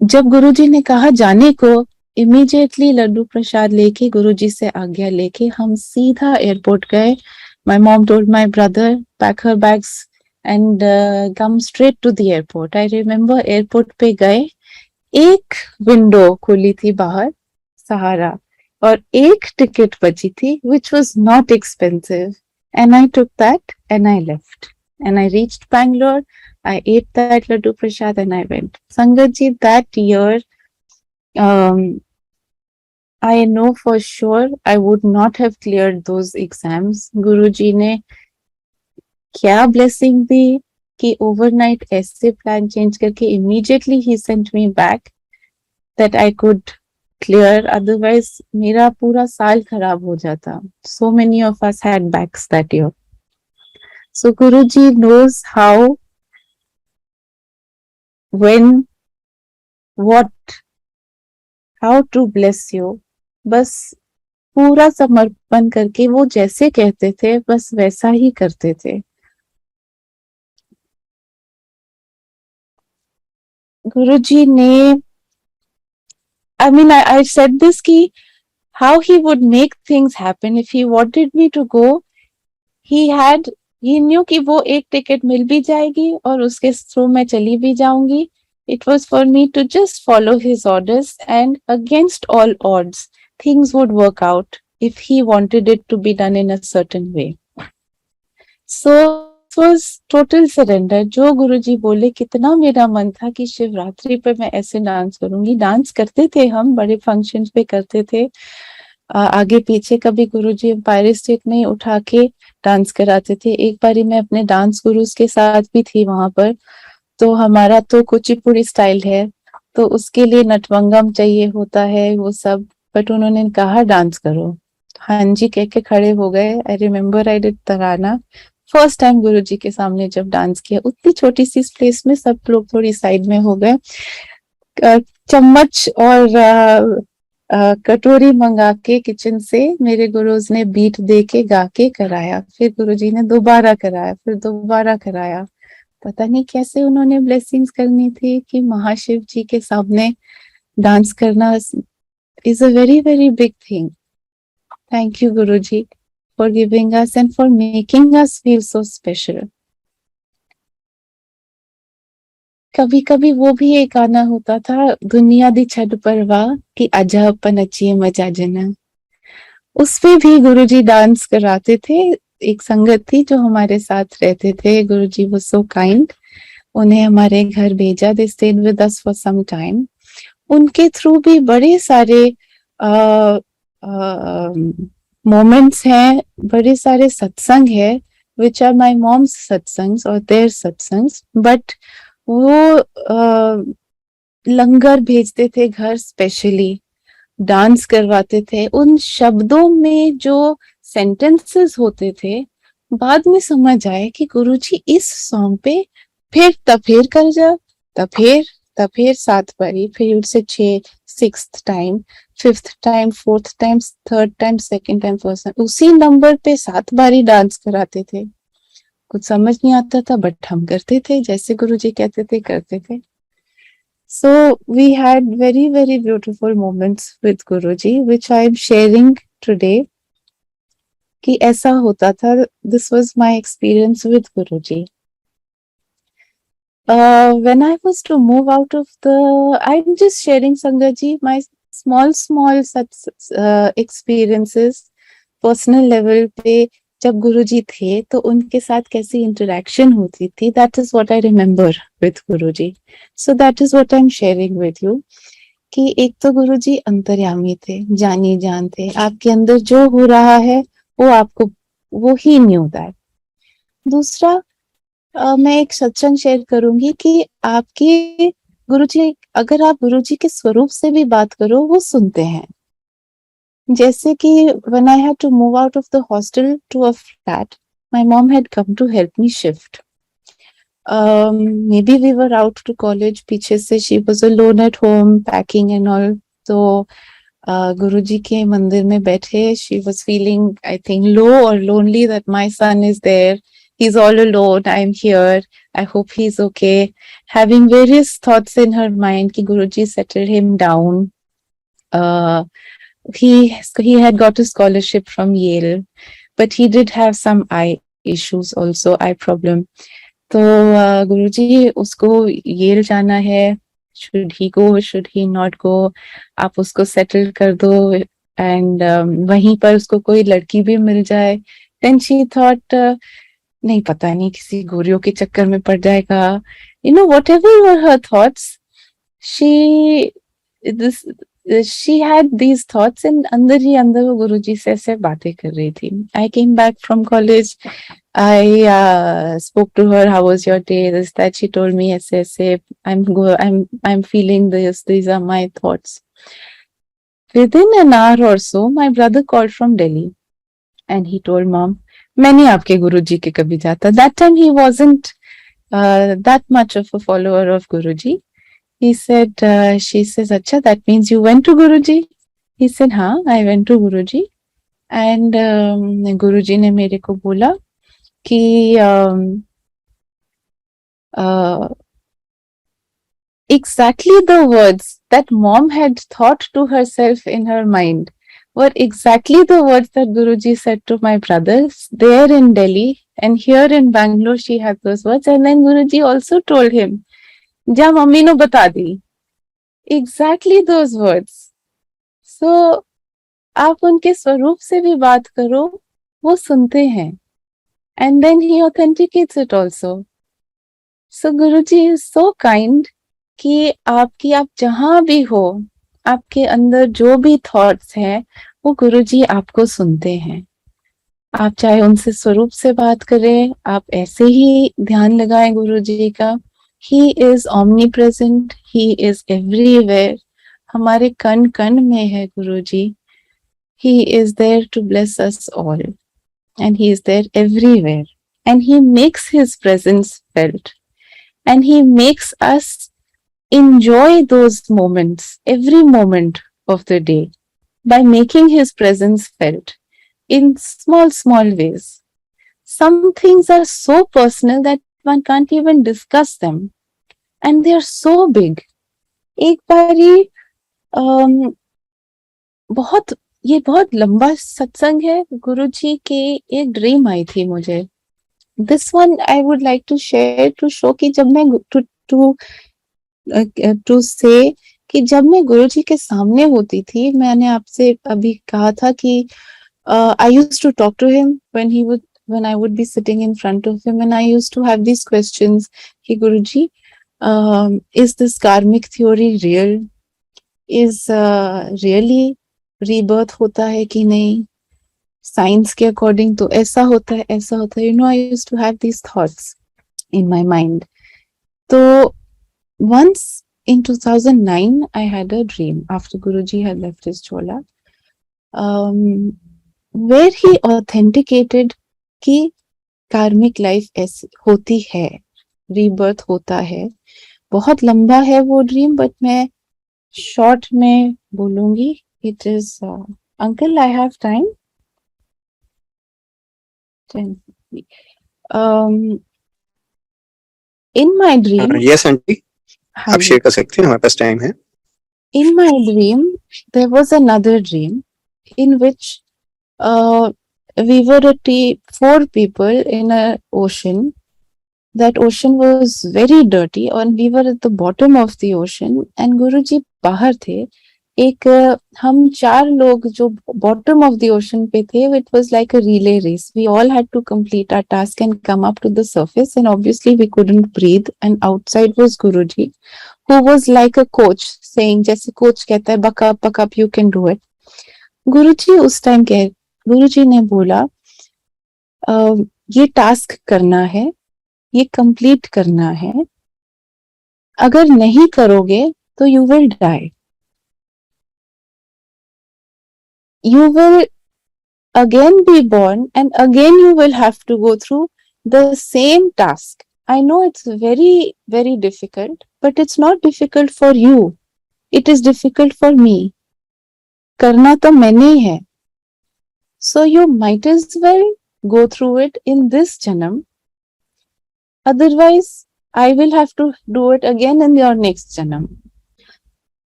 जब गुरुजी ने कहा जाने को, इमीडिएटली लड्डू प्रसाद लेके गुरुजी से आज्ञा लेके हम सीधा एयरपोर्ट गए. My mom told my brother pack her bags and come straight to the airport. I remember airport पे गए, एक विंडो खुली थी बाहर सहारा और एक टिकट बची थी which was not expensive, and I took that and I left and I reached Bangalore. I ate that laddu prasad and I went. Sangat ji, that year I know for sure I would not have cleared those exams. Guruji ने क्या blessing दी कि overnight ऐसे plan change करके immediately ही sent me back that I could clear. Otherwise मेरा पूरा साल खराब हो जाता. So many of us had backs that year. So Guruji knows how, when, what, how to bless you. बस पूरा समर्पण करके वो जैसे कहते थे बस वैसा ही करते थे. गुरुजी ने, I mean, I said this कि how he would make things happen. If he wanted me to go, he knew कि वो एक टिकट मिल भी जाएगी और उसके थ्रू मैं चली भी जाऊंगी. It was for me to just follow his orders, and against all odds, things would work out if he wanted it to be done in a certain way. So it was total surrender. जो गुरुजी बोले, कितना मेरा मन था कि शिवरात्रि पे मैं ऐसे डांस करूंगी. डांस करते थे हम, बड़े फंक्शंस पे करते थे, आगे पीछे. कभी गुरुजी एम्पायर स्टेट में उठा के डांस कराते थे. एक बारी मैं अपने डांस गुरुज के साथ भी थी वहां पर. तो हमारा तो कुचिपुड़ी स्टाइल है, तो उसके लिए नटवंगम चाहिए होता है वो सब, बट उन्होंने कहा डांस करो हाँ जी कह के खड़े हो गए। I remember I did tarana first time Guruji के सामने जब डांस किया, उतनी छोटी सी प्लेस में सब लोग थोड़ी साइड में हो गए। चम्मच और कटोरी मंगा के किचन से मेरे गुरुज ने बीट दे के गा के कराया, फिर गुरुजी ने दोबारा कराया, फिर दोबारा कराया। पता नहीं कैसे उन्होंने ब्लेसिंग्स करनी थी कि महाशिव जी के सामने डांस करना is a very very big thing. Thank you Guruji for giving us and for making us feel so special. कभी कभी वो भी एक गाना होता था, दुनिया दी छड़ परवाह कि आजा अपन अचिए मजा जना, उसपे भी गुरुजी डांस कराते थे। एक संगत थी जो हमारे साथ रहते थे, गुरुजी वाज सो काइंड, उन्हें हमारे घर भेजा, they stayed with us for some time. उनके थ्रू भी बड़े सारे मोमेंट्स हैं, बड़े सारे सत्संग है विच आर माय मॉम्स सत्संग्स और देयर सत्संग्स। बट वो लंगर भेजते थे घर, स्पेशली डांस करवाते थे। उन शब्दों में जो सेंटेंसेस होते थे, बाद में समझ आए कि गुरुजी इस सॉन्ग पे फिर तफेर कर जा, तफेर तफेर 7 बारी, फिर से 6 6th time, 5th time, 4th time, 3rd time, 2nd time, 1st time, उसी नंबर पे 7 बारी डांस कराते थे। कुछ समझ नहीं आता था बट हम करते थे, जैसे गुरुजी कहते थे करते थे। So we had very, very beautiful moments with Guruji, which I am sharing today. कि ऐसा होता था. This was my experience with Guruji. When I was to move out of I'm just sharing Sangaji, my small such experiences, personal level पे जब गुरुजी थे तो उनके साथ कैसी इंटरेक्शन होती थी, that is what I remember with Guruji. So that is what I'm sharing with you. कि एक तो गुरुजी अंतर्यामी थे, जानी जान थे, आपके अंदर जो हो रहा है वो आपको, वो ही न्यू दैट. दूसरा, मैं एक सत्संग शेयर करूंगी कि आपकी गुरुजी, अगर आप गुरुजी के स्वरूप से भी बात करो वो सुनते हैं. जैसे कि when I had to move out of the hostel to a flat, my mom had come to help me shift. Maybe we were out to college, पीछे से she was alone at home packing and all. तो गुरुजी के मंदिर में बैठे, she was feeling I think low or lonely that my son is there, he's all alone, I'm here, I hope he's okay, having various thoughts in her mind कि गुरुजी settled him down. He had got a scholarship from Yale, but he did have some eye issues also, eye problem. तो गुरुजी उसको L जाना है, should he go, should he not go, आप उसको settle कर दो, and वहीं पर उसको कोई लड़की भी मिल जाए. देन शी थॉट नहीं, पता नहीं किसी गोरियों के चक्कर में पड़ जाएगा, you know, what ever were her thoughts, she this she had these thoughts, and अंदर ही अंदर वो गुरुजी से ऐसे बातें कर रही थी. I came back from college, I spoke to her, how was your day, this that, she told me ऐसे I'm feeling this, these are my thoughts. Within an hour or so my brother called from Delhi and he told mom, मैं नहीं आपके गुरुजी के कभी जाता. That time he wasn't that much of a follower of Guruji. He said, she says, अच्छा, that means you went to Guruji? He said, हाँ, I went to Guruji. And गुरुजी ने मेरे को बोला कि exactly the words that mom had thought to herself in her mind were exactly the words that Guruji said to my brothers there in Delhi, and here in Bangalore she had those words. And then Guruji also told him, जा mummy ने बता दी. Exactly those words. So आप उनके स्वरूप से भी बात करो, वो सुनते हैं, and then he authenticates it also. So Guruji is so kind कि आपकी, आप जहां भी हो, आपके अंदर जो भी थॉट्स हैं वो गुरुजी आपको सुनते हैं. आप चाहे उनसे स्वरूप से बात करें, आप ऐसे ही ध्यान लगाएं गुरुजी का. He is omni present, he is everywhere, हमारे कण कण में है गुरुजी. He is there to bless us all, and He is there everywhere, and He makes His presence felt, and He makes us enjoy those moments, every moment of the day, by making His presence felt in small, small ways. Some things are so personal that one can't even discuss them, and they are so big. एक बारी अम, बहुत ये बहुत लंबा सत्संग है, गुरुजी के एक ड्रीम आई थी मुझे. This one I would like to share to show कि जब मैं टू टू टू से कि जब मैं गुरुजी के सामने होती थी, मैंने आपसे अभी कहा था कि I used to talk to him when I would be sitting in front of him, and I used to have these questions कि गुरुजी, is this karmic theory real? Is really rebirth होता है कि नहीं? साइंस के according तो ऐसा होता है, ऐसा होता है. You know, I used to have these thoughts in my mind. तो once in 2009, I had a dream after Guruji had left his chola, where he authenticated कि कार्मिक लाइफ ऐसी होती है, रीबर्थ होता है. बहुत लंबा है वो ड्रीम, बट मैं शॉर्ट में बोलूंगी. It is uncle, I have time. In my dream, yes aunty, आप शेयर कर सकते हैं, हमारे पास टाइम है. In my dream, there was another dream in which we were four people in an ocean. That ocean was very dirty, and we were at the bottom of the ocean. And Guruji बाहर थे. एक हम चार लोग जो bottom of the ocean पे थे. It was like a relay race. We all had to complete our task and come up to the surface. And obviously we couldn't breathe. And outside was Guruji, who was like a coach, saying जैसे coach कहता है buck up, you can do it. गुरुजी उस time गुरुजी ने बोला, ये task करना है, ये कंप्लीट करना है. अगर नहीं करोगे तो you will die. You will again be born, and again you will have to go through the same task. I know it's very, very difficult, but it's not difficult for you. It is difficult for me. करना तो मैंने ही है. So you might as well go through it in this janam. Otherwise, I will have to do it again in your next janam.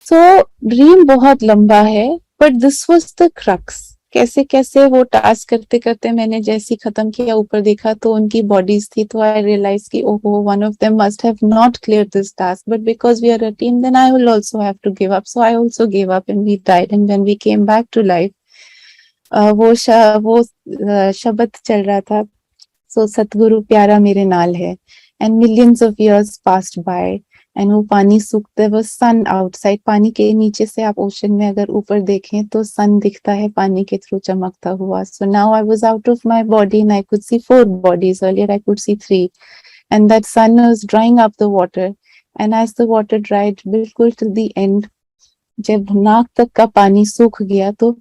So dream बहुत लंबा है, but this was the crux. कैसे कैसे वो टास्क करते करते मैंने जैसे खत्म किया, ऊपर देखा तो उनकी बॉडीज थी. तो आई रियलाइज कि ओहो, one of them must have not clear this task, but because we are a team, then I will also have to give up. So I also give up and we died. And when we came back to life, वो शब्द चल रहा था, सो सतगुरु प्यारा मेरे नाल है. And millions of years passed by, and वो पानी सूखते, वो सन आउटसाइड, पानी के नीचे से आप ओशन में अगर ऊपर देखें तो सन दिखता है पानी के थ्रू चमकता हुआ. So now I was out of my body and I could see 4 bodies. Earlier I could see 3, and that sun was drying up the water. And as the water dried बिल्कुल till the end, जब नाक तक का पानी सूख गया तो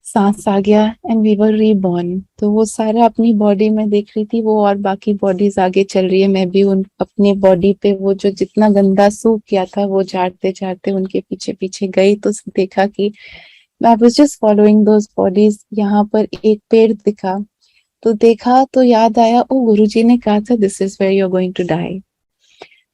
सांस आ गया, एंड वी वर रीबॉर्न. तो वो सारा अपनी बॉडी में देख रही थी वो, और बाकी बॉडीज आगे चल रही है. मैं भी उन अपने बॉडी पे वो जो जितना गंदा सूख गया था वो झाड़ते झाड़ते उनके पीछे पीछे गई. तो देखा कि I was just following those bodies. यहाँ पर एक पेड़ दिखा, तो देखा तो याद आया, ओ गुरुजी ने कहा था this is where you are going to die.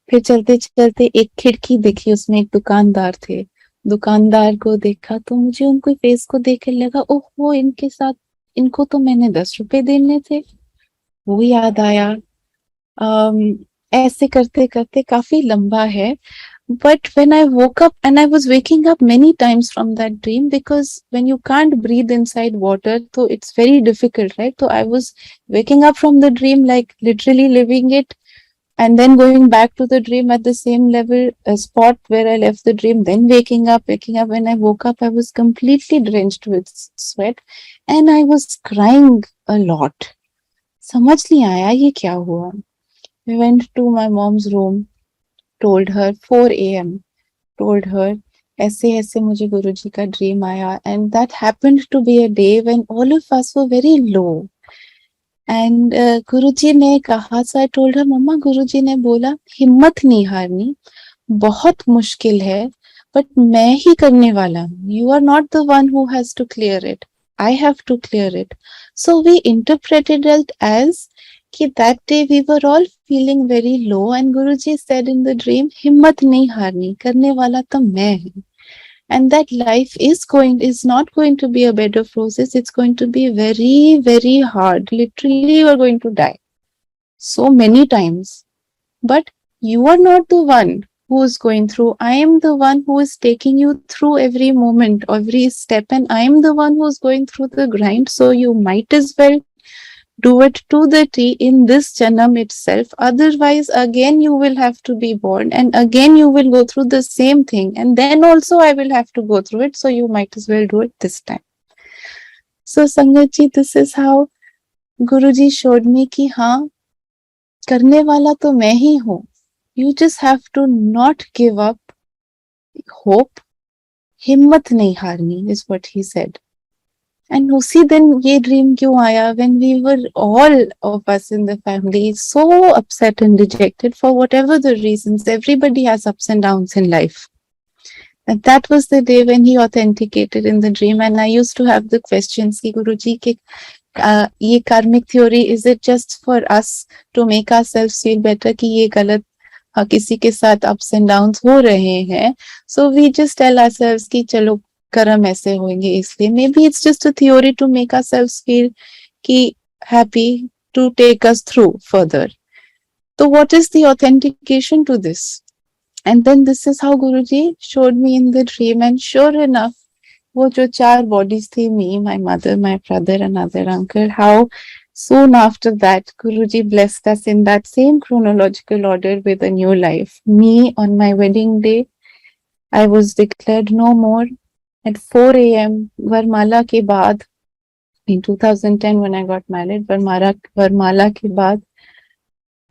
फिर चलते चलते एक खिड़की देखी, उसमें एक दुकानदार थे. दुकानदार को देखा तो मुझे उनको फेस को देख के लगा, ओहो, इनके साथ, इनको तो मैंने 10 रुपए देने थे, वो याद आया. ऐसे करते करते काफी लंबा है. But when I woke up, and I was waking up many times from that dream, because when you can't breathe inside water, so it's very difficult, right? So I was waking up from the dream, like literally living it, and then going back to the dream at the same level, a spot where I left the dream, then waking up. When I woke up, I was completely drenched with sweat, and I was crying a lot. समझ नहीं आया ये क्या हुआ. We went to my mom's room, told her 4 a.m., told her ऐसे ऐसे मुझे गुरुजी का ड्रीम आया, and that happened to be a day when all of us were very low. And Guruji ने कहा, सो आई टोल्ड हर, मम्मा गुरुजी ने बोला हिम्मत नहीं हारनी, बहुत मुश्किल है, बट मैं ही करने वाला हूँ. You are not the one who has to clear it, I have to clear it. So we interpreted it as कि that day we were all feeling very low and Guruji said in the dream, हिम्मत नहीं हारनी, करने वाला तो मैं हूँ. And that life is not going to be a bed of roses, it's going to be very, very hard. Literally, you are going to die so many times. But you are not the one who is going through. I am the one who is taking you through every moment, every step, and I am the one who is going through the grind. So you might as well do it to the T in this janam itself. Otherwise, again, you will have to be born, and again, you will go through the same thing. And then also, I will have to go through it. So you might as well do it this time. So, Sangat ji, this is how Guruji showed me कि हाँ, करने वाला तो मैं ही हूँ. You just have to not give up hope. हिम्मत नहीं हारनी is what he said. And उसी दिन ये ड्रीम क्यों आया, when we were all of us in the family so upset and dejected for whatever the reasons. Everybody has ups and downs in life. And that was the day when he authenticated in the dream. And I used to have the questions कि गुरुजी के ये karmic theory, is it just for us to make ourselves feel better कि ये गलत किसी के साथ ups and downs हो रहे हैं, so we just tell ourselves कि चलो कर्म ऐसे होंगे इसलिए. Maybe it's just a theory to make ourselves feel कि happy, to take us through further. So what is the authentication to this? And then this is how Guruji showed me in the dream, and sure enough, वो जो 4 bodies थी, me, my mother, my brother, another uncle, how soon after that Guruji blessed us in that same chronological order with a new life. Me, on my wedding day, I was declared no more at 4 a.m. Varmala के बाद, in 2010 when I got married, Varmala के बाद,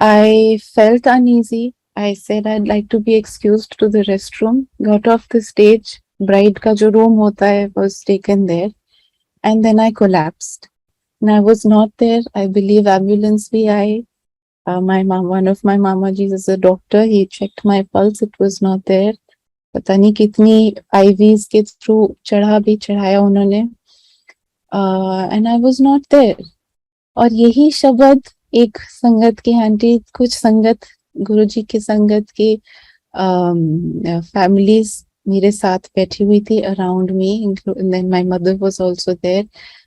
I felt uneasy. I said I'd like to be excused to the restroom. Got off the stage. Bride का जो room होता है was taken there, and then I collapsed. And I was not there. I believe ambulance भी आई. My mom, one of my mamajis is a doctor. He checked my pulse. It was not there. पता नहीं कितनी IVs के through चढ़ाया उन्होंने. And I was not there. और यही शब्द एक संगत के आंटी, कुछ संगत गुरुजी के संगत के families मेरे साथ बैठी हुई थी around me, and then my mother was also there.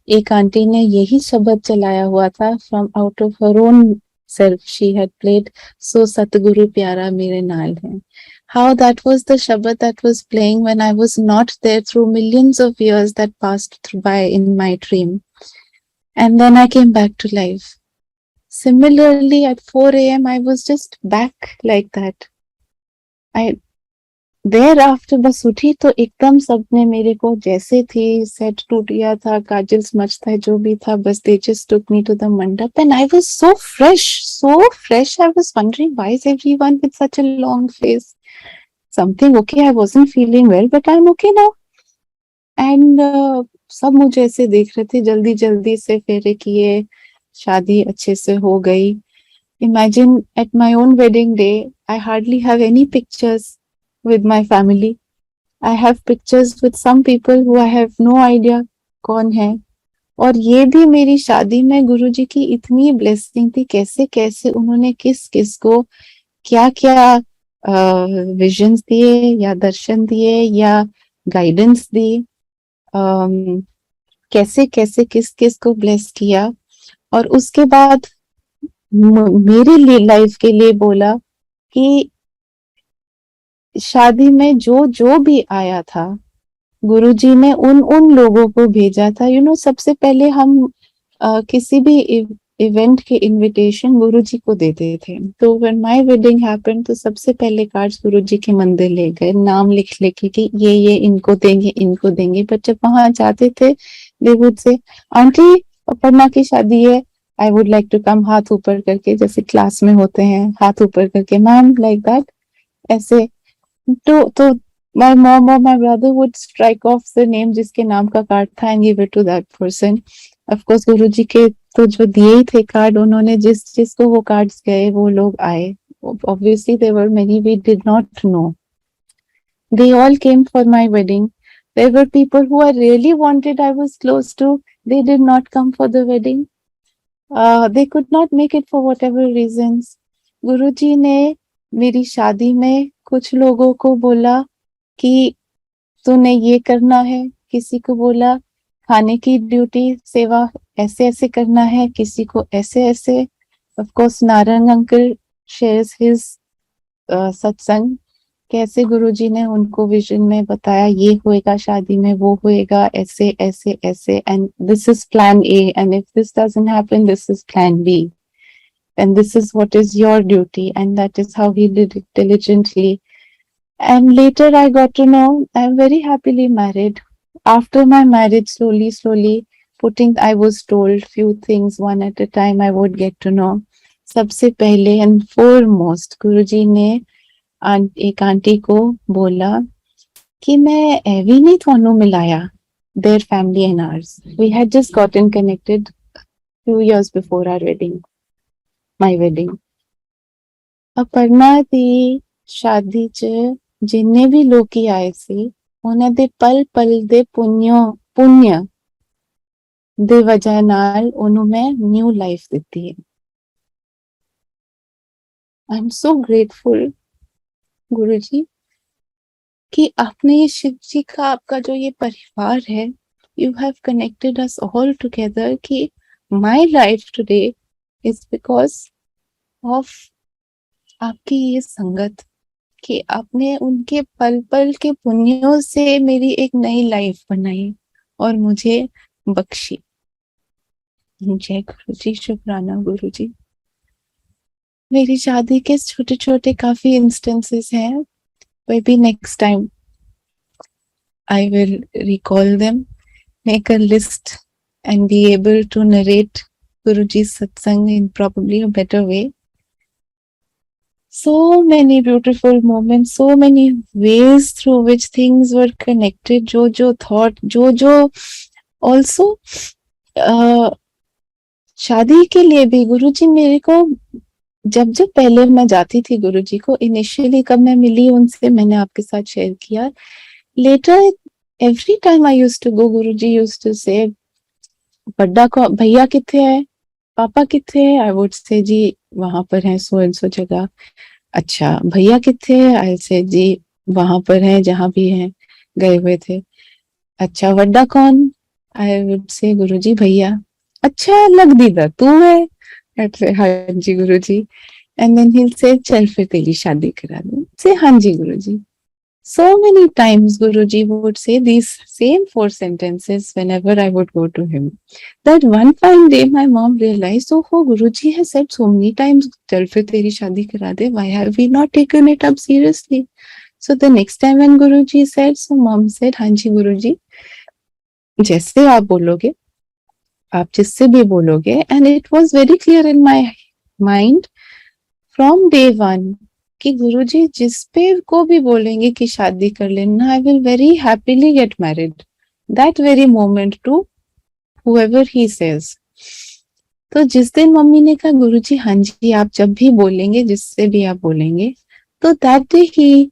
एक आंटी ने यही शब्द चलाया हुआ था from out of her own self. She had played So Satguru Pyara Mere Naal Hai. How that was the shabad that was playing when I was not there through millions of years that passed through by in my dream. And then I came back to life. Similarly, at 4 a.m., I was just back like that. Thereafter बस उठी तो एकदम सबने मेरे को जैसे थी, set टूट गया था, काजल स्मच था, जो भी था, बस they just took me to the mandap and I was so fresh. I was wondering, why is everyone with such a long face? Something okay, I wasn't feeling well, but I'm okay now. And सब मुझे ऐसे देख रहे थे, जल्दी जल्दी से फेरे किए, शादी अच्छे से हो गई. Imagine at my own wedding day, I hardly have any pictures with my family. I have pictures with some people who I have no idea कौन है. और ये भी मेरी शादी में गुरुजी की इतनी ब्लेसिंग थी, कैसे कैसे उन्होंने किस किस को क्या क्या विजन्स दिए या दर्शन दिए या गाइडेंस दी, कैसे कैसे किस किस को ब्लेस किया. और उसके बाद मेरे लिए लाइफ के लिए बोला कि शादी में जो जो भी आया था, गुरुजी ने उन लोगों को भेजा था. सबसे पहले हम किसी भी इवेंट के इनविटेशन गुरुजी को देते थे. तो व्हेन माय वेडिंग हैपेंड, तो सबसे पहले कार्ड्स गुरुजी के मंदिर ले गए, नाम लिख लेके कि ये इनको देंगे. बट जब वहां जाते थे, they would say, aunty Aparna की शादी है, I would like to come, हाथ ऊपर करके, जैसे क्लास में होते हैं, हाथ ऊपर करके, मैम लाइक दैट, ऐसे. तो my mom or my brother would strike off the name जिसके नाम का कार्ड था and give it to that person. Of course गुरुजी के तो जो दिए ही थे कार्ड, उन्होंने जिस जिसको वो कार्ड्स गए वो लोग आए. Obviously there were many we did not know. They all came for my wedding. There were people who I really wanted, I was close to. They did not come for the wedding. They could not make it for whatever reasons. गुरुजी ने मेरी शादी में कुछ लोगों को बोला कि तूने ये करना है, किसी को बोला खाने की ड्यूटी सेवा ऐसे ऐसे करना है, किसी को ऐसे ऐसे. Of course Narang uncle shares his सत्संग, कैसे गुरुजी ने उनको विजन में बताया ये होएगा शादी में, वो होएगा ऐसे ऐसे ऐसे, and this is plan A, and if this doesn't happen this is plan B, and this is what is your duty, and that is how he did it diligently. And later I got to know I'm very happily married. After my marriage, slowly I was told few things one at a time I would get to know. सबसे पहले and foremost गुरुजी ने एक aunty को बोला कि मैं एवी नहीं थानू मिलाया, their family and ours. We had just gotten connected few years before our wedding. My wedding. Aparna दी शादी च जिन्ने भी लोग आए सी उन्हां दे पल पल दे पुण्य दे वजह नाल उन्हों मैं न्यू लाइफ दिती है. आई एम सो ग्रेटफुल गुरुजी कि आपने ये शिव जी का आपका जो ये परिवार है, you have connected us all together, कि my life today is because of आपकी ये संगत, कि आपने उनके पल पल के पुण्यों से मेरी एक नई लाइफ बनाई और मुझे बख्शी. जय गुरुजी, शुक्राना गुरुजी. मेरी शादी के छोटे छोटे काफी इंस्टेंसेस हैं, maybe next time I will recall them, make a list and be able to narrate Guruji's satsang in probably a better way. So many beautiful moments, so many ways through which things were connected. जो thought, जो also शादी के लिए भी गुरुजी मेरे को जब पहले मैं जाती थी गुरुजी को, इनिशियली कब मैं मिली उनसे, मैंने आपके साथ शेयर किया. Later every time I used to go, Guruji used to say बड्डा को भैया किथे है, पापा किथे है. आई वुड से जी वहां पर है सो एंड सो जगह. अच्छा भैया किथे है, आई से जी वहां पर है जहां भी है गए हुए थे. अच्छा वड्डा कौन, आई वुड से गुरुजी भैया. अच्छा लग दीदा तू है, आई से हाँ जी गुरुजी. एंड देन ही से चल फिर तेरी शादी करा दूं, से हाँ जी गुरुजी. So many times Guruji would say these same 4 sentences whenever I would go to him. That one fine day my mom realized, oh Guruji has said so many times, chal fir teri shadi kara de, why have we not taken it up seriously? So the next time when Guruji said, so mom said, हाँ जी Guruji, जैसे आप बोलोगे, आप जिससे भी बोलोगे. And it was very clear in my mind from day one कि गुरुजी जिस पे को भी बोलेंगे कि शादी कर लेना, I will very happily get married that very moment to whoever he says. तो जिस दिन मम्मी ने कहा गुरुजी हाँ जी आप जब भी बोलेंगे, जिससे भी आप बोलेंगे, तो दैट डे ही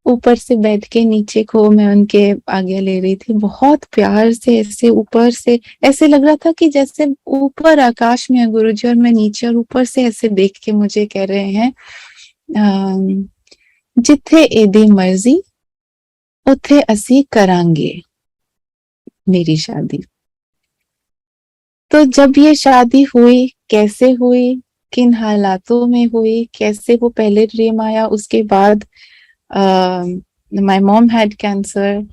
ऊपर से बैठ के नीचे को मैं उनके आगे ले रही थी, बहुत प्यार से ऐसे ऊपर से, ऐसे लग रहा था कि जैसे ऊपर आकाश में है गुरुजी और मैं नीचे, और ऊपर से ऐसे देख के मुझे कह रहे हैं जिथे एदी मर्जी उथे असी करांगे मेरी शादी. तो जब ये शादी हुई, कैसे हुई, किन हालातों में हुई, कैसे वो पहले ड्रीम आया, उसके बाद my mom had cancer,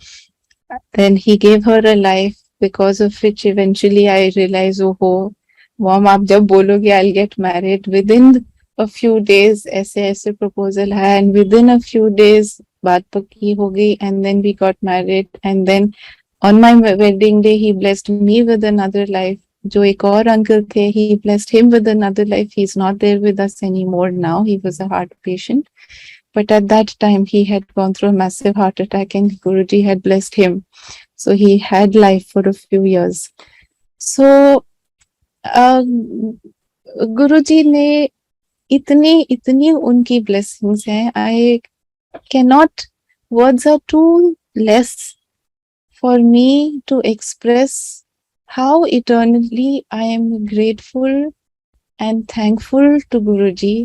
then he gave her a life because of which eventually I realized, oh mom आप जब बोलोगे I'll get married, within a few days ऐसे proposal है, and within a few days बात पक्की हो गई, and then we got married, and then on my wedding day he blessed me with another life. जो एक और अंकल थे, he blessed him with another life. He's not there with us anymore now. He was a heart patient, But at that time, he had gone through a massive heart attack and Guruji had blessed him. So he had life for a few years. So Guruji ने इतनी उनकी blessings हैं. I cannot, words are too less for me to express how eternally I am grateful and thankful to Guruji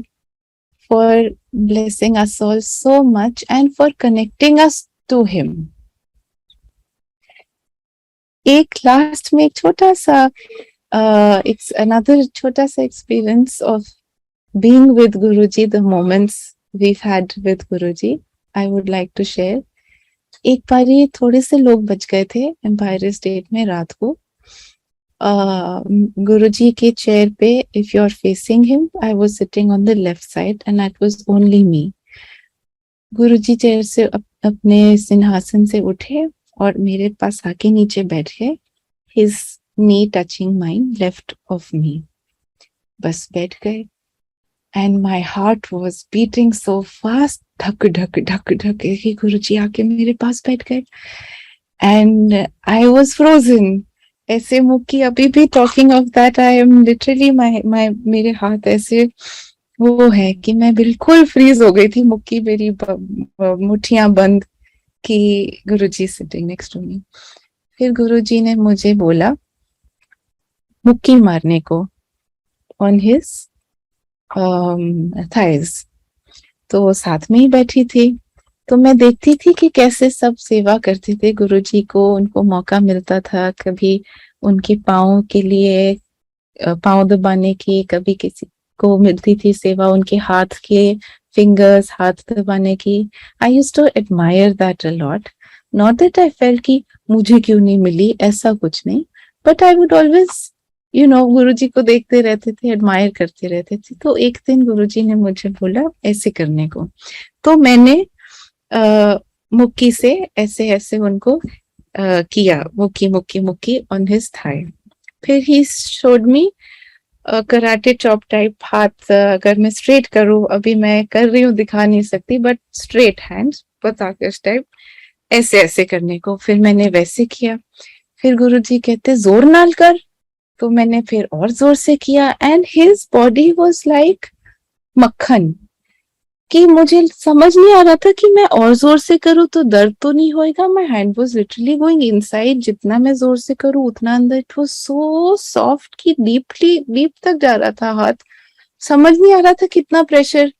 for blessing us all so much and for connecting us to him. एक last में एक छोटा सा it's another छोटा सा experience of being with Guruji, the moments we've had with Guruji, I would like to share. एक बारी थोड़े से लोग बच गए थे एम्पायर स्टेट में रात को. गुरुजी के चेयर पे, if you're facing him, I was sitting on the left side and that was only me. Guruji chair से अपने सिंहासन से उठे और मेरे पास आके नीचे बैठ गए. His knee touching mine, left of me. बस बैठ गए. And my heart was beating so fast. धक धक धक धक कि गुरुजी आके मेरे पास बैठ गए. And I was frozen. ऐसे मुक्की अभी भी talking of that, I am literally मेरे हाथ ऐसे वो है कि मैं बिल्कुल फ्रीज हो गई थी. मुक्की मेरी मुट्ठियां बंद कि गुरुजी sitting next to me. फिर गुरुजी ने मुझे बोला मुक्की मारने को on his thighs. तो वो साथ में ही बैठी थी. तो मैं देखती थी कि कैसे सब सेवा करते थे गुरुजी को. उनको मौका मिलता था कभी उनके पाँव के लिए पाँव दबाने की, कभी किसी को मिलती थी सेवा उनके हाथ के फिंगर्स हाथ दबाने की. I used to admire that a lot. Not that I felt कि मुझे क्यों नहीं मिली, ऐसा कुछ नहीं. But I would always Guruji को देखते रहते थे, एडमायर करते रहते थे. तो एक दिन गुरुजी ने मुझे बोला ऐसे करने को. तो मैंने मुक्की से ऐसे ऐसे उनको किया, मुक्की मुक्की मुक्की ऑन हिज थाई. फिर he showed me karate chop type हाथ. अगर मैं स्ट्रेट करूं, अभी मैं कर रही हूँ दिखा नहीं सकती, बट स्ट्रेट हैंड्स पताकश टाइप ऐसे ऐसे करने को. फिर मैंने वैसे किया. फिर गुरुजी कहते जोर नाल कर. तो मैंने फिर और जोर से किया. And his body was like मक्खन कि मुझे समझ नहीं आ रहा था कि मैं और जोर से करूं तो दर्द तो नहीं होएगा. My hand was literally going inside. जितना मैं जोर से करूं उतना अंदर. इट वाज सो सॉफ्ट कि डीप तक जा रहा था हाथ. समझ नहीं आ रहा था कितना प्रेशर.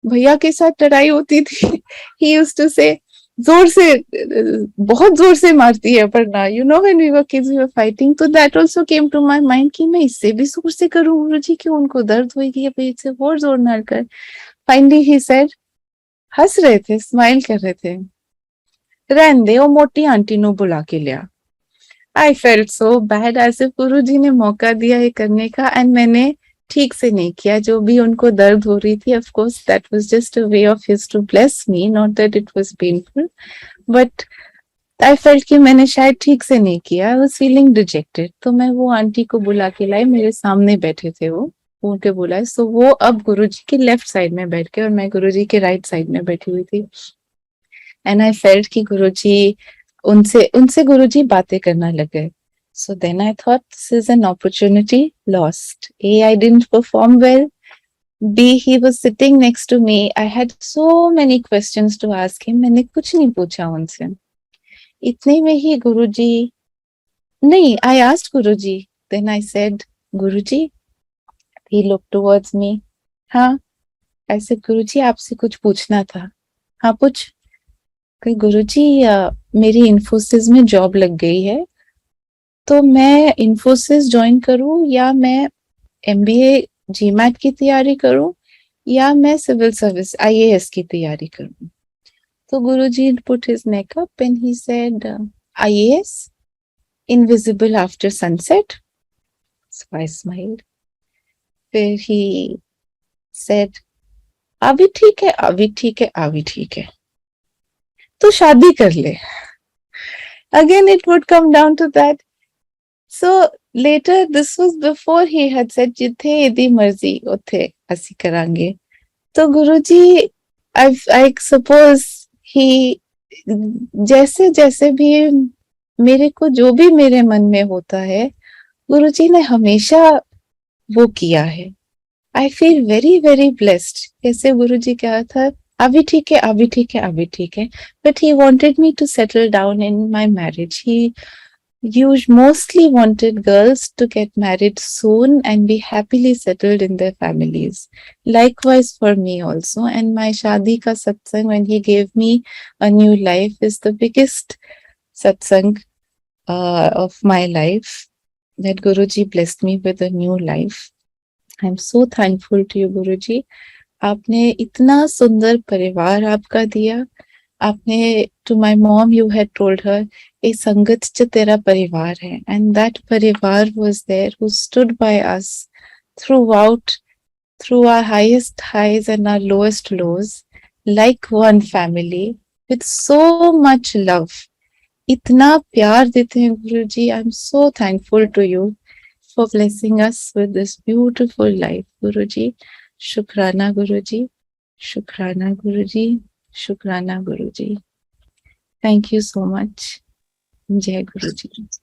भैया के साथ लड़ाई होती थी. ही यूज्ड टू से जोर से, बहुत जोर से मारती है Aparna. When we were kids we were fighting. तो that also came to my mind कि मैं इससे भी जोर से करूं गुरुजी, क्यों उनको दर्द होगी, अभी इससे और जोर ना कर. फाइनली ही सेड, हंस रहे थे, स्माइल कर रहे थे, रहने दे, वो मोटी आंटी नु बुला के लिया. I felt so bad, as if Guruji ने मौका दिया ये करने का एंड मैंने ठीक से नहीं किया. जो भी उनको दर्द हो रही थी, of course that was just a way of his to bless me, not that it was painful. But I felt कि मैंने शायद ठीक से नहीं किया. I was feeling dejected. तो मैं वो आंटी को बुला के लाई. मेरे सामने बैठे थे वो, उनके बुलाए. सो वो अब गुरुजी के लेफ्ट साइड में बैठ के और मैं गुरुजी के राइट साइड में बैठी हुई थी. एंड आई फेल्ट कि गुरुजी उनसे गुरुजी बातें करना लग गए. So then I thought this is an opportunity lost. A, I didn't perform well. B, he was sitting next to me. I had so many questions to ask him. मैंने कुछ नहीं पूछा उनसे. इतने में ही गुरुजी, नहीं, I asked Guruji. Then I said, Guruji. He looked towards me. हाँ, I said, गुरुजी आपसे कुछ पूछना था. हाँ पूछ. कि गुरुजी मेरी इन्फोसिस में जॉब लग गई है, तो मैं इन्फोसिस ज्वाइन करूं या मैं एमबीए जीमैट की तैयारी करूं या मैं सिविल सर्विस आईएएस की तैयारी करूं. तो Guruji put his neck up and he said IAS, invisible after sunset. So I smiled. फिर ही सेड अभी ठीक है, अभी ठीक है, अभी ठीक है, तो शादी कर ले. Again it would come down to that. So later, this was before he had said जिथे एदी मर्जी उथे असी करांगे. तो गुरुजी, I suppose he जैसे जैसे भी मेरे को जो भी मेरे मन में होता है गुरुजी ने हमेशा वो किया है. I feel very very blessed. जैसे गुरुजी कहा था अभी ठीक है, अभी ठीक है, अभी ठीक है, but he wanted me to settle down in my marriage. He you mostly wanted girls to get married soon and be happily settled in their families. Likewise for me also. And my shadi ka satsang, when he gave me a new life, is the biggest satsang of my life. That Guruji blessed me with a new life. I'm so thankful to you, Guruji. आपने इतना सुंदर परिवार आपका दिया. आपने to my mom you had told her ए संगत च तेरा परिवार है, and that परिवार was there who stood by us throughout, through our highest highs and our lowest lows, like one family with so much love. इतना प्यार देते हैं गुरुजी. I'm so thankful to you for blessing us with this beautiful life, Guruji. Shukrana, Guruji. Shukrana, Guruji. Shukrana, Guruji. Thank you so much. Jai Guruji.